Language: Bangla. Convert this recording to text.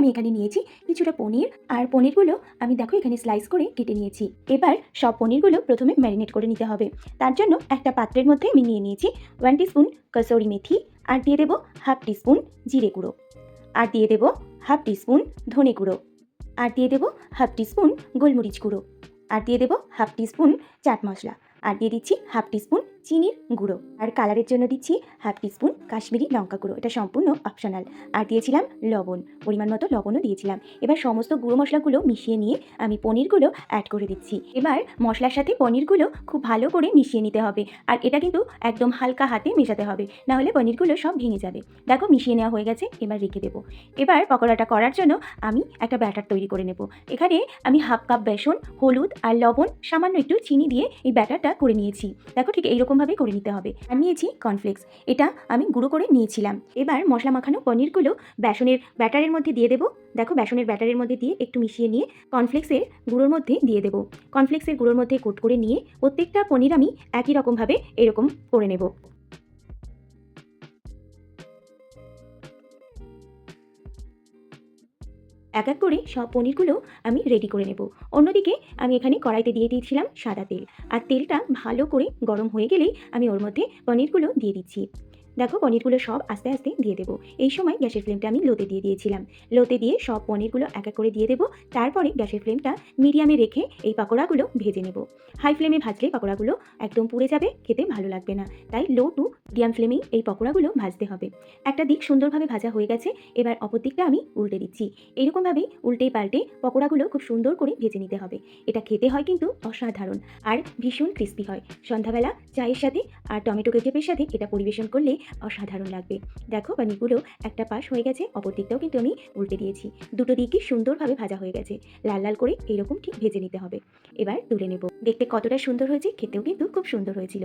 আমি এখানে নিয়েছি কিছুটা পনির, আর পনিরগুলো আমি দেখো এখানে স্লাইস করে কেটে নিয়েছি। এবার সব পনিরগুলো প্রথমে ম্যারিনেট করে নিতে হবে। তার জন্য একটা পাত্রের মধ্যে আমি নিয়ে নিয়েছি 1 টিস্পুন কসুরি মেথি, আর দিয়ে দেবো হাফ টিস্পুন জিরে গুঁড়ো, আর দিয়ে দেবো হাফ টিস্পুন ধনে গুঁড়ো, আর দিয়ে দেবো হাফ টিস্পুন গোলমরিচ গুঁড়ো, আর দিয়ে দেবো হাফ টিস্পুন চাট মশলা, আর দিয়ে দিচ্ছি হাফ টিস্পুন চিনির গুঁড়ো, আর কালারের জন্য দিচ্ছি হাফ টিস্পুন কাশ্মীরি লঙ্কা গুঁড়ো, এটা সম্পূর্ণ অপশনাল। আর দিয়েছিলাম লবণ, পরিমাণ মতো লবণও দিয়েছিলাম। এবার সমস্ত গুঁড়ো মশলাগুলো মিশিয়ে নিয়ে আমি পনিরগুলো অ্যাড করে দিচ্ছি। এবার মশলার সাথে পনিরগুলো খুব ভালো করে মিশিয়ে নিতে হবে, আর এটা কিন্তু একদম হালকা হাতে মেশাতে হবে, নাহলে পনিরগুলো সব ভেঙে যাবে। দেখো মিশিয়ে নেওয়া হয়ে গেছে, এবার রেখে দেবো। এবার পকোড়াটা করার জন্য আমি একটা ব্যাটার তৈরি করে নেব। এখানে আমি হাফ কাপ বেসন, হলুদ আর লবণ, সামান্য একটু চিনি দিয়ে এই ব্যাটারটা করে নিয়েছি। দেখো ঠিক এইরকমভাবে করে নিতে হবে। আর নিয়েছি কর্নফ্লেক্স, এটা আমি গুঁড়ো করে নিয়েছিলাম। এবার মশলা মাখানো পনিরগুলো বেসনের ব্যাটারের মধ্যে দিয়ে দেবো। দেখো বেসনের ব্যাটারের মধ্যে দিয়ে একটু মিশিয়ে নিয়ে কর্নফ্লেক্সের গুঁড়োর মধ্যে দিয়ে দেবো। কর্নফ্লেক্সের গুঁড়োর মধ্যে কোট করে নিয়ে প্রত্যেকটা পনির আমি একই রকমভাবে এরকম করে নেব। এক এক করে সব পনিরগুলো আমি রেডি করে নেব। অন্যদিকে আমি এখানে কড়াইতে দিয়ে দিয়েছিলাম সাদা তেল, আর তেলটা ভালো করে গরম হয়ে গেলেই আমি ওর মধ্যে পনিরগুলো দিয়ে দিচ্ছি। দেখো পনিরগুলো সব আস্তে আস্তে দিয়ে দেবো। এই সময় গ্যাসের ফ্লেমটা আমি লোতে দিয়ে দিয়েছিলাম। লোতে দিয়ে সব পনিরগুলো এক এক করে দিয়ে দেবো। তারপরে গ্যাসের ফ্লেমটা মিডিয়ামে রেখে এই পকোড়াগুলো ভেজে নেব। হাই ফ্লেমে ভাজলে পকোড়াগুলো একদম পুড়ে যাবে, খেতে ভালো লাগবে না। তাই লো টু মিডিয়াম ফ্লেমেই এই পকোড়াগুলো ভাজতে হবে। একটা দিক সুন্দরভাবে ভাজা হয়ে গেছে, এবার অপর দিকটা আমি উল্টে দিচ্ছি। এরকমভাবেই উল্টে পাল্টে পকোড়াগুলো খুব সুন্দর করে ভেজে নিতে হবে। এটা খেতে হয় কিন্তু অসাধারণ, আর ভীষণ ক্রিস্পি হয়। সন্ধ্যাবেলা চায়ের সাথে আর টমেটো কেচাপের সাথে এটা পরিবেশন করলে অসাধারণ লাগবে। দেখো পনিরগুলো একটা পাশ হয়ে গেছে, অপর দিকটাও কিন্তু আমি উল্টে দিয়েছি। দুটো দিকই সুন্দরভাবে ভাজা হয়ে গেছে। লাল লাল করে এরকম ঠিক ভেজে নিতে হবে। এবার তুলে নেব। দেখতে কতটা সুন্দর হয়েছে, খেতেও কিন্তু খুব সুন্দর হয়েছিল।